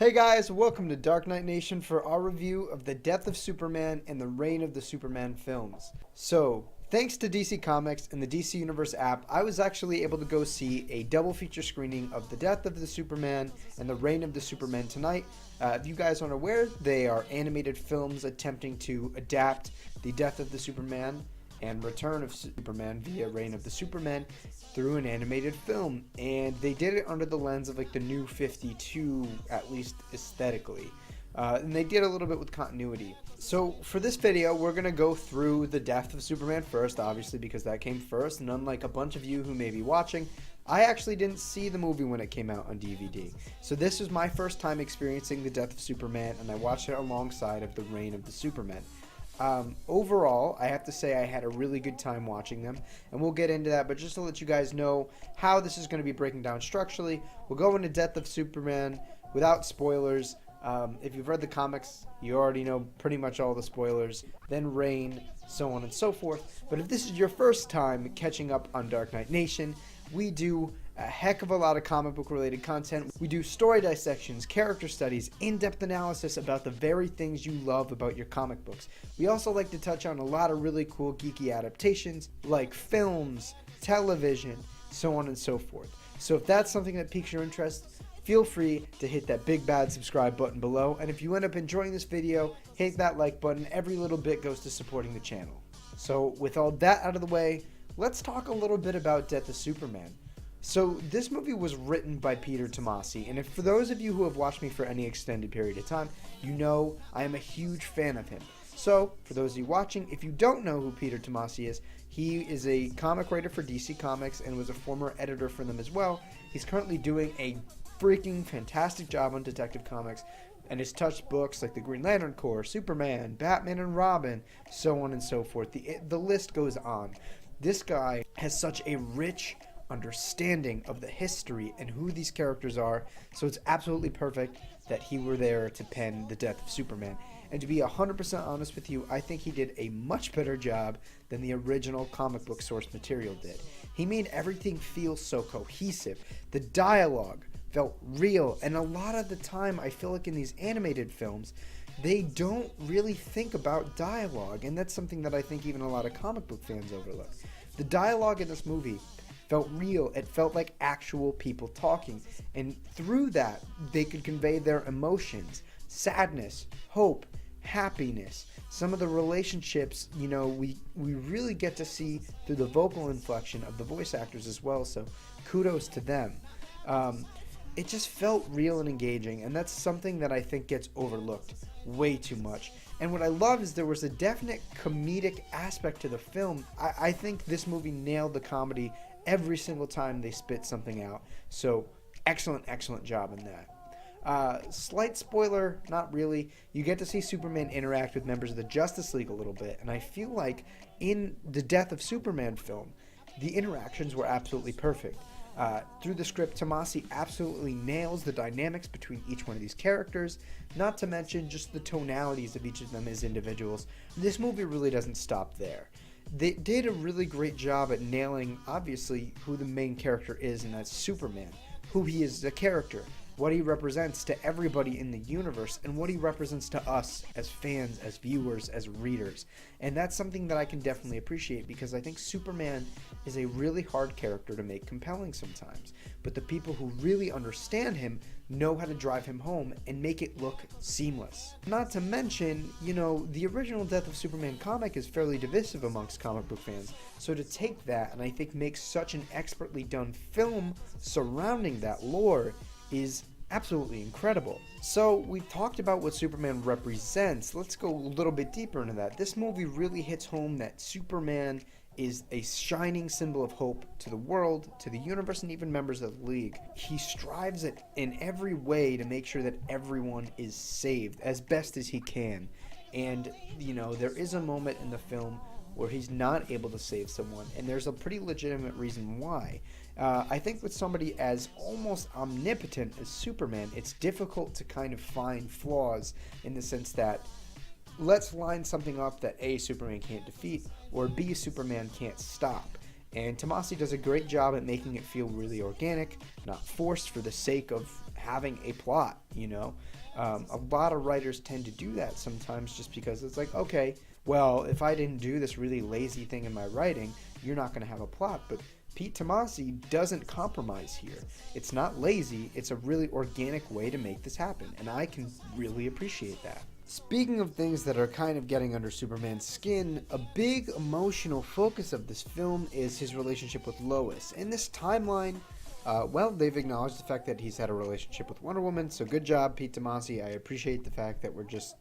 Hey guys, welcome to Dark Knight Nation for our review of the death of Superman and the reign of the Superman films. So, thanks to DC Comics and the DC Universe app, I was actually able to go see a double feature screening of the death of the Superman and the reign of the Superman tonight. If you guys aren't aware, they are animated films attempting to adapt the death of the Superman and return of Superman via Reign of the Superman through an animated film, and they did it under the lens of like the new 52, at least aesthetically, and they did a little bit with continuity. So for this video, we're gonna go through the death of Superman first, obviously, because that came first, and unlike a bunch of you who may be watching, I actually didn't see the movie when it came out on DVD. So this was my first time experiencing the death of Superman, and I watched it alongside of the Reign of the Superman. Overall, I have to say I had a really good time watching them, and we'll get into that, but just to let you guys know how this is going to be breaking down structurally, we'll go into Death of Superman without spoilers. If you've read the comics, you already know pretty much all the spoilers, then Reign, so on and so forth. But if this is your first time catching up on Dark Knight Nation, we do a heck of a lot of comic book related content. We do story dissections, character studies, in-depth analysis about the very things you love about your comic books. We also like to touch on a lot of really cool geeky adaptations like films, television, so on and so forth. So if that's something that piques your interest, feel free to hit that big bad subscribe button below, and if you end up enjoying this video, hit that like button. Every little bit goes to supporting the channel. So with all that out of the way, let's talk a little bit about Death of Superman. So this movie was written by Peter Tomasi, and if for those of you who have watched me for any extended period of time, you know I am a huge fan of him. So for those of you watching, if you don't know who Peter Tomasi is, he is a comic writer for DC Comics and was a former editor for them as well. He's currently doing a freaking fantastic job on Detective Comics and has touched books like the Green Lantern Corps, Superman, Batman and Robin, so on and so forth. The list goes on. This guy has such a rich understanding of the history and who these characters are, so it's absolutely perfect that he were there to pen the death of Superman. And to be 100% honest with you, I think he did a much better job than the original comic book source material did. He made everything feel so cohesive. The dialogue felt real, and a lot of the time I feel like in these animated films they don't really think about dialogue, and that's something that I think even a lot of comic book fans overlook. The dialogue in this movie felt real. It felt like actual people talking, and through that they could convey their emotions, sadness, hope, happiness. Some of the relationships, you know, we really get to see through the vocal inflection of the voice actors as well, so kudos to them. It just felt real and engaging, and that's something that I think gets overlooked way too much. And what I love is there was a definite comedic aspect to the film. I think this movie nailed the comedy every single time they spit something out. So excellent job in that. Slight spoiler, not really. You get to see Superman interact with members of the Justice League a little bit, and I feel like in the Death of Superman film, the interactions were absolutely perfect. Through the script, Tomasi absolutely nails the dynamics between each one of these characters, not to mention just the tonalities of each of them as individuals. This movie really doesn't stop there. They did a really great job at nailing, obviously, who the main character is, and that's Superman. Who he is as a character, what he represents to everybody in the universe, and what he represents to us as fans, as viewers, as readers. And that's something that I can definitely appreciate, because I think Superman is a really hard character to make compelling sometimes. But the people who really understand him know how to drive him home and make it look seamless. Not to mention, you know, the original Death of Superman comic is fairly divisive amongst comic book fans. So to take that and I think make such an expertly done film surrounding that lore is absolutely incredible. So we've talked about what Superman represents. Let's go a little bit deeper into that. This movie really hits home that Superman is a shining symbol of hope to the world, to the universe, and even members of the League. He strives in every way to make sure that everyone is saved as best as he can. And, you know, there is a moment in the film where he's not able to save someone, and there's a pretty legitimate reason why. I think with somebody as almost omnipotent as Superman, it's difficult to kind of find flaws in the sense that let's line something up that A, Superman can't defeat, or B, Superman can't stop. And Tomasi does a great job at making it feel really organic, not forced for the sake of having a plot, you know. A lot of writers tend to do that sometimes just because it's like, okay, well, if I didn't do this really lazy thing in my writing, you're not going to have a plot. But Pete Tomasi doesn't compromise here. It's not lazy, it's a really organic way to make this happen, and I can really appreciate that. Speaking of things that are kind of getting under Superman's skin, a big emotional focus of this film is his relationship with Lois. In this timeline, well, they've acknowledged the fact that he's had a relationship with Wonder Woman, so good job, Pete Tomasi. I appreciate the fact that we're just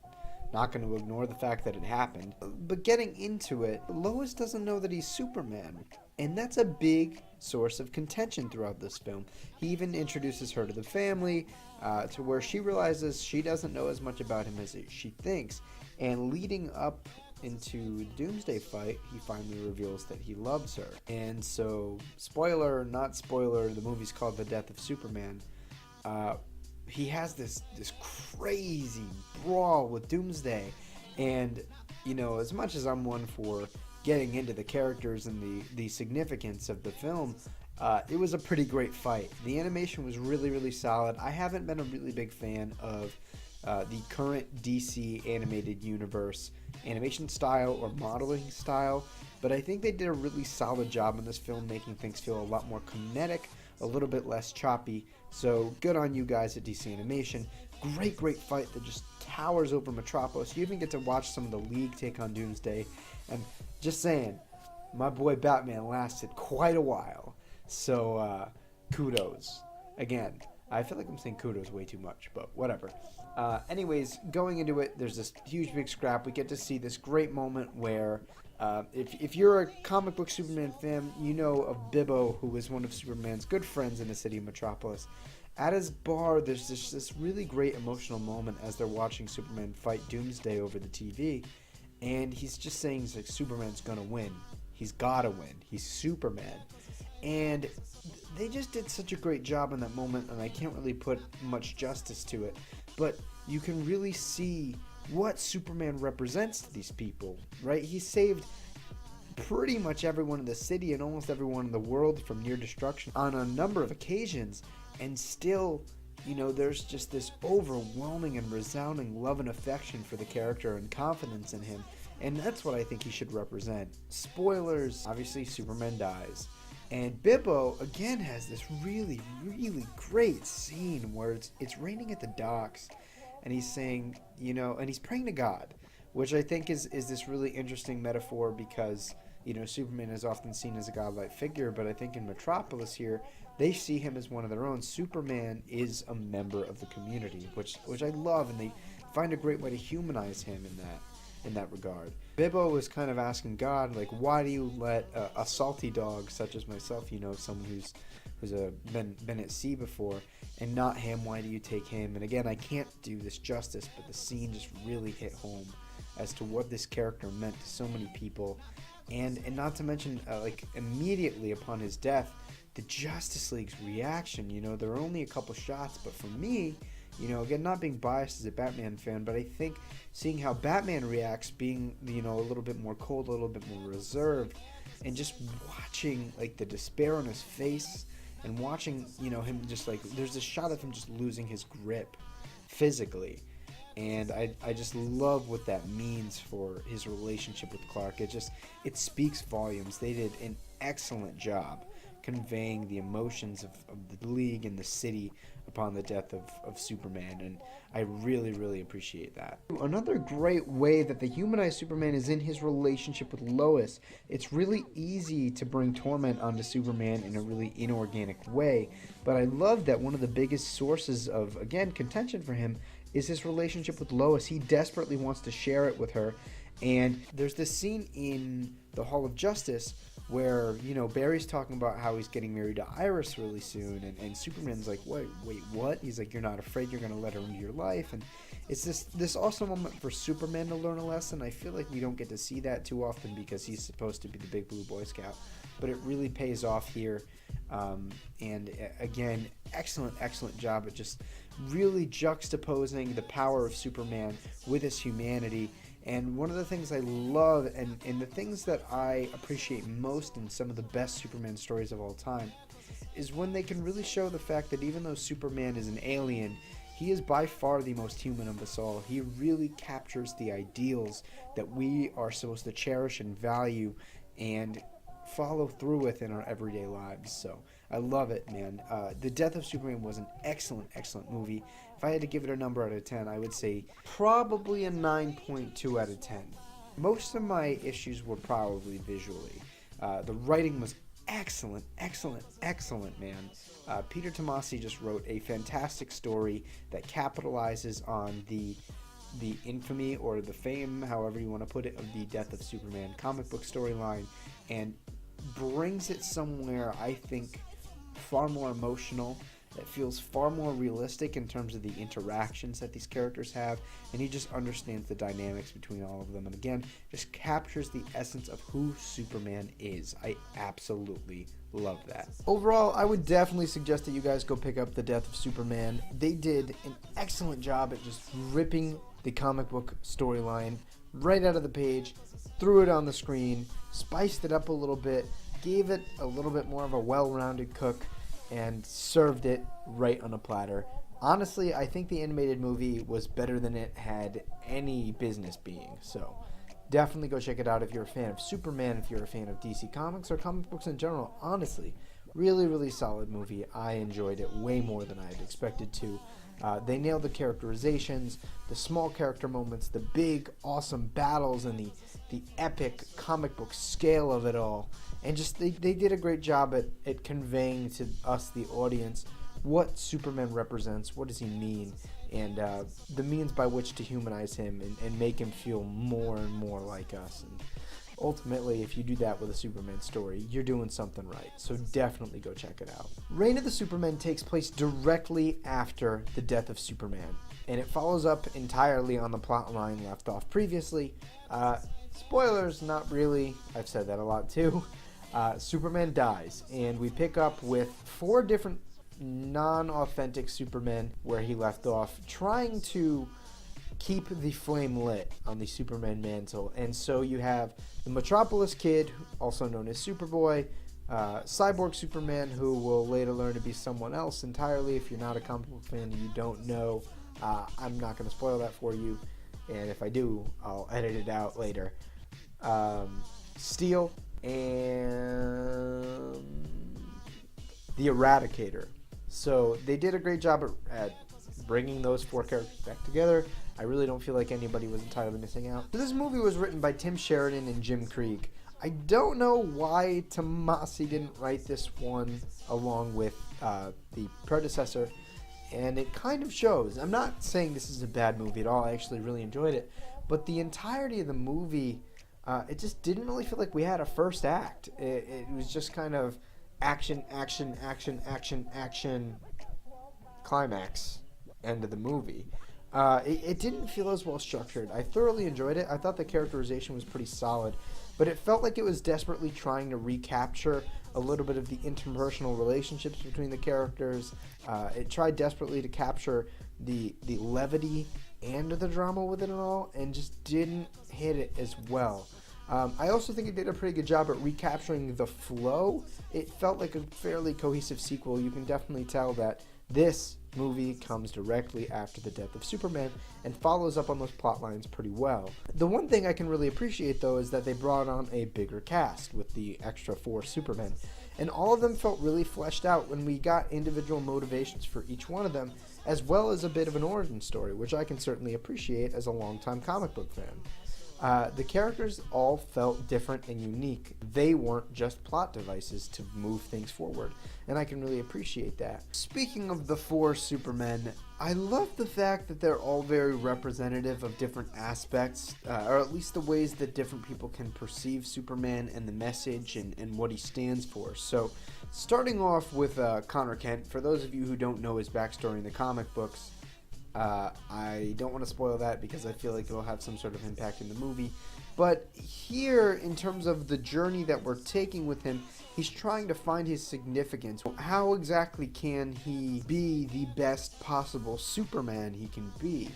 not going to ignore the fact that it happened. But getting into it, Lois doesn't know that he's Superman, and that's a big source of contention throughout this film. He even introduces her to the family, to where she realizes she doesn't know as much about him as she thinks, and leading up into Doomsday fight, he finally reveals that he loves her. And so, spoiler, not spoiler, the movie's called The Death of Superman. He has this crazy brawl with Doomsday, and you know, as much as I'm one for getting into the characters and the significance of the film, it was a pretty great fight. The animation was really solid. I haven't been a really big fan of the current DC animated universe animation style or modeling style, but I think they did a really solid job in this film, making things feel a lot more kinetic, a little bit less choppy. So good on you guys at DC Animation. Great fight that just towers over Metropolis. You even get to watch some of the League take on Doomsday, and just saying, my boy Batman lasted quite a while. So kudos. Again, I feel like I'm saying kudos way too much, but whatever. Anyways, going into it, there's this huge big scrap. We get to see this great moment where, if you're a comic book Superman fan, you know of Bibbo, who is one of Superman's good friends in the city of Metropolis. At his bar, there's this really great emotional moment as they're watching Superman fight Doomsday over the TV, and he's just saying, he's like, Superman's gonna win. He's gotta win. He's Superman. And they just did such a great job in that moment, and I can't really put much justice to it, but you can really see what Superman represents to these people, right? He saved pretty much everyone in the city and almost everyone in the world from near destruction on a number of occasions, and still, you know, there's just this overwhelming and resounding love and affection for the character and confidence in him, and that's what I think he should represent. Spoilers, obviously Superman dies. And Bibbo, again, has this really great scene where it's raining at the docks, and he's saying, you know, and he's praying to God, which I think is this really interesting metaphor because, you know, Superman is often seen as a godlike figure, but I think in Metropolis here, they see him as one of their own. Superman is a member of the community, which I love, and they find a great way to humanize him in that regard. Bibbo was kind of asking God, like, why do you let a salty dog such as myself, you know, someone who's been at sea before, and not him? Why do you take him? And again, I can't do this justice, but the scene just really hit home as to what this character meant to so many people, and not to mention, like, immediately upon his death, the Justice League's reaction. You know, there were only a couple shots, but for me, you know, again, not being biased as a Batman fan, but I think seeing how Batman reacts, being, you know, a little bit more cold, a little bit more reserved, and just watching, like, the despair on his face, and watching, you know, him just, like, there's a shot of him just losing his grip physically, and I just love what that means for his relationship with Clark. It speaks volumes. They did an excellent job conveying the emotions of the League and the city upon the death of Superman, and I really appreciate that. Another great way that they humanize Superman is in his relationship with Lois. It's really easy to bring torment onto Superman in a really inorganic way, but I love that one of the biggest sources of, again, contention for him is his relationship with Lois. He desperately wants to share it with her, and there's this scene in the Hall of Justice where, you know, Barry's talking about how he's getting married to Iris really soon, and Superman's like, wait, what? He's like, you're not afraid you're going to let her into your life? And it's this awesome moment for Superman to learn a lesson. I feel like we don't get to see that too often because he's supposed to be the big blue Boy Scout, but it really pays off here. And again, excellent job at just really juxtaposing the power of Superman with his humanity. And one of the things I love, and the things that I appreciate most in some of the best Superman stories of all time, is when they can really show the fact that even though Superman is an alien, he is by far the most human of us all. He really captures the ideals that we are supposed to cherish and value and follow through with in our everyday lives. So I love it, man. The Death of Superman was an excellent, excellent movie. If I had to give it a number out of 10, I would say probably a 9.2 out of 10. Most of my issues were probably visually. The writing was excellent, excellent, excellent, man. Peter Tomasi just wrote a fantastic story that capitalizes on the infamy or the fame, however you want to put it, of the Death of Superman comic book storyline, and brings it somewhere, I think, far more emotional. It feels far more realistic in terms of the interactions that these characters have, and he just understands the dynamics between all of them, and again, just captures the essence of who Superman is. I absolutely love that. Overall, I would definitely suggest that you guys go pick up The Death of Superman. They did an excellent job at just ripping the comic book storyline right out of the page, threw it on the screen, spiced it up a little bit, gave it a little bit more of a well-rounded cook, and served it right on a platter. Honestly, I think the animated movie was better than it had any business being. So definitely go check it out if you're a fan of Superman, if you're a fan of DC Comics or comic books in general. Honestly, really, really solid movie. I enjoyed it way more than I had expected to. They nailed the characterizations, the small character moments, the big, awesome battles, and the epic comic book scale of it all. And just they did a great job at conveying to us, the audience, what Superman represents, what does he mean, and the means by which to humanize him and make him feel more and more like us. And ultimately, if you do that with a Superman story, you're doing something right. So definitely go check it out. Reign of the Supermen takes place directly after the Death of Superman, and it follows up entirely on the plot line left off previously. Spoilers, not really. I've said that a lot too. Superman dies, and we pick up with 4 different non-authentic Supermen where he left off, trying to keep the flame lit on the Superman mantle. And so you have the Metropolis Kid, also known as Superboy, Cyborg Superman, who will later learn to be someone else entirely. If you're not a comic book fan and you don't know, I'm not going to spoil that for you, and if I do, I'll edit it out later. Steel, and the Eradicator. So they did a great job at bringing those 4 characters back together. I really don't feel like anybody was entirely missing out. So this movie was written by Tim Sheridan and Jim Krieg. I don't know why Tomasi didn't write this one along with the predecessor, and it kind of shows. I'm not saying this is a bad movie at all. I actually really enjoyed it, but the entirety of the movie, it just didn't really feel like we had a first act. It was just kind of action, action, action, action, action, climax, end of the movie. It didn't feel as well structured. I thoroughly enjoyed it. I thought the characterization was pretty solid, but it felt like it was desperately trying to recapture a little bit of the interpersonal relationships between the characters. It tried desperately to capture the levity and the drama with it and all, and just didn't hit it as well. I also think it did a pretty good job at recapturing the flow. It felt like a fairly cohesive sequel. You can definitely tell that this movie comes directly after the Death of Superman and follows up on those plot lines pretty well. The one thing I can really appreciate, though, is that they brought on a bigger cast with the extra 4 Supermen, and all of them felt really fleshed out when we got individual motivations for each one of them, as well as a bit of an origin story, which I can certainly appreciate as a longtime comic book fan. The characters all felt different and unique. They weren't just plot devices to move things forward, and I can really appreciate that. Speaking of the 4 Supermen, I love the fact that they're all very representative of different aspects, or at least the ways that different people can perceive Superman and the message and what he stands for. So, starting off with Connor Kent, for those of you who don't know his backstory in the comic books, I don't want to spoil that because I feel like it'll have some sort of impact in the movie. But here, in terms of the journey that we're taking with him, he's trying to find his significance. How exactly can he be the best possible Superman he can be?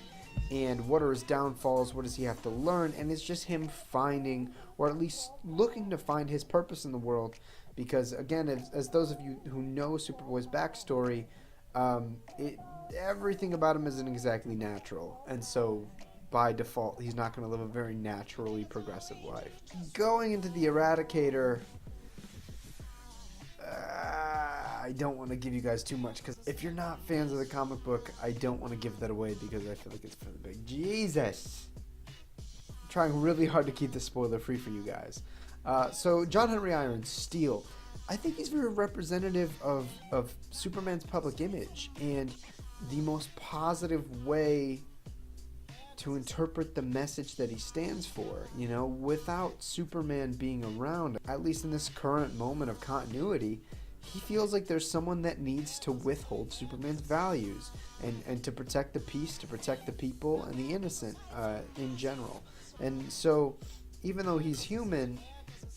And what are his downfalls? What does he have to learn? And it's just him finding, or at least looking to find, his purpose in the world. because again, as those of you who know Superboy's backstory, everything about him isn't exactly natural, and so by default, he's not going to live a very naturally progressive life. Going into the Eradicator, I don't want to give you guys too much, because if you're not fans of the comic book, I don't want to give that away, because I feel like it's for the big Jesus. I'm trying really hard to keep this spoiler free for you guys. So John Henry Irons, Steel. I think he's very representative of Superman's public image, and the most positive way to interpret the message that he stands for. You know, without Superman being around, at least in this current moment of continuity, he feels like there's someone that needs to withhold Superman's values and to protect the peace, to protect the people and the innocent in general. And so, even though he's human,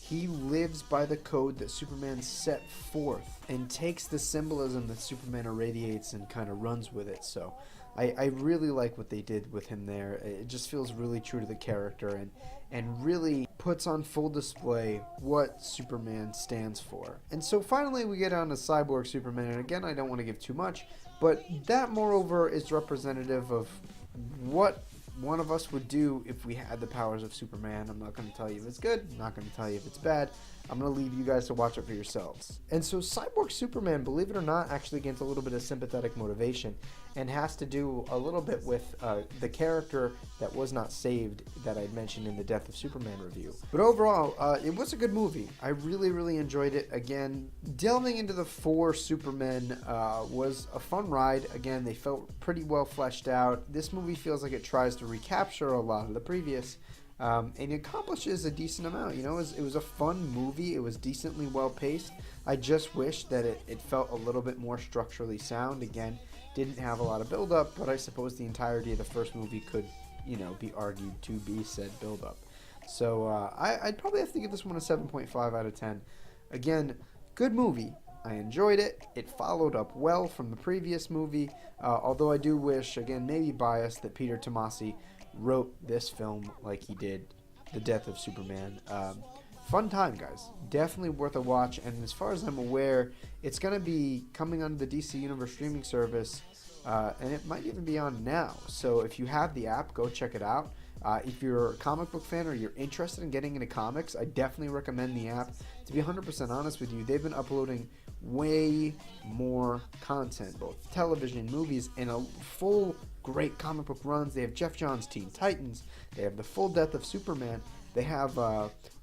he lives by the code that Superman set forth and takes the symbolism that Superman irradiates and kind of runs with it. So I really like what they did with him there. It just feels really true to the character and really puts on full display what Superman stands for. And so finally we get on to Cyborg Superman, and again, I don't want to give too much, but that moreover is representative of what one of us would do if we had the powers of Superman. I'm not going to tell you if it's good. I'm not going to tell you if it's bad. I'm going to leave you guys to watch it for yourselves. And so Cyborg Superman, believe it or not, actually gains a little bit of sympathetic motivation and has to do a little bit with the character that was not saved that I'd mentioned in the Death of Superman review. But overall, it was a good movie. I really, really enjoyed it. Again, delving into the 4 Supermen was a fun ride. Again, they felt pretty well fleshed out. This movie feels like it tries to recapture a lot of the previous, and it accomplishes a decent amount. You know, it was a fun movie. It was decently well paced. I just wish that it felt a little bit more structurally sound. Again, didn't have a lot of build up, but I suppose the entirety of the first movie could, you know, be argued to be said build up. So I'd probably have to give this one a 7.5 out of 10. Again, good movie. I enjoyed it. It followed up well from the previous movie, although I do wish, again, maybe biased, that Peter Tomasi wrote this film like he did The Death of Superman. Fun time, guys. Definitely worth a watch, and as far as I'm aware, it's going to be coming on the DC Universe streaming service, and it might even be on now. So if you have the app, go check it out. If you're a comic book fan or you're interested in getting into comics, I definitely recommend the app. To be 100% honest with you, they've been uploading way more content, both television, movies, and a full great comic book runs. They have Jeff Johns' Teen Titans. They have the full Death of Superman. They have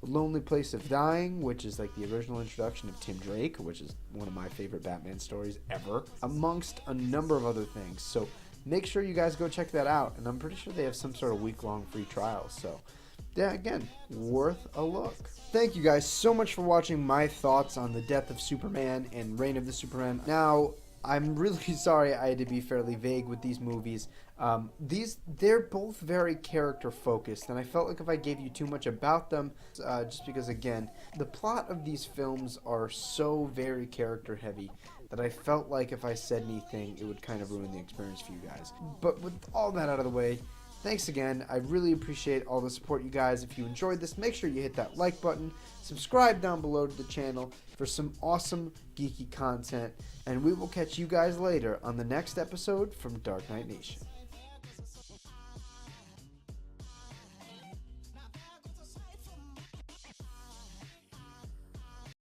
Lonely Place of Dying, which is like the original introduction of Tim Drake, which is one of my favorite Batman stories ever, amongst a number of other things. So make sure you guys go check that out, and I'm pretty sure they have some sort of week-long free trial. So yeah, again, worth a look. Thank you guys so much for watching my thoughts on The Death of Superman and Reign of the Superman. Now, I'm really sorry I had to be fairly vague with these movies. They're both very character focused, and I felt like if I gave you too much about them, just because, again, the plot of these films are so very character heavy that I felt like if I said anything, it would kind of ruin the experience for you guys. But with all that out of the way, thanks again. I really appreciate all the support, you guys. If you enjoyed this, make sure you hit that like button. Subscribe down below to the channel for some awesome geeky content. And we will catch you guys later on the next episode from Dark Knight Nation.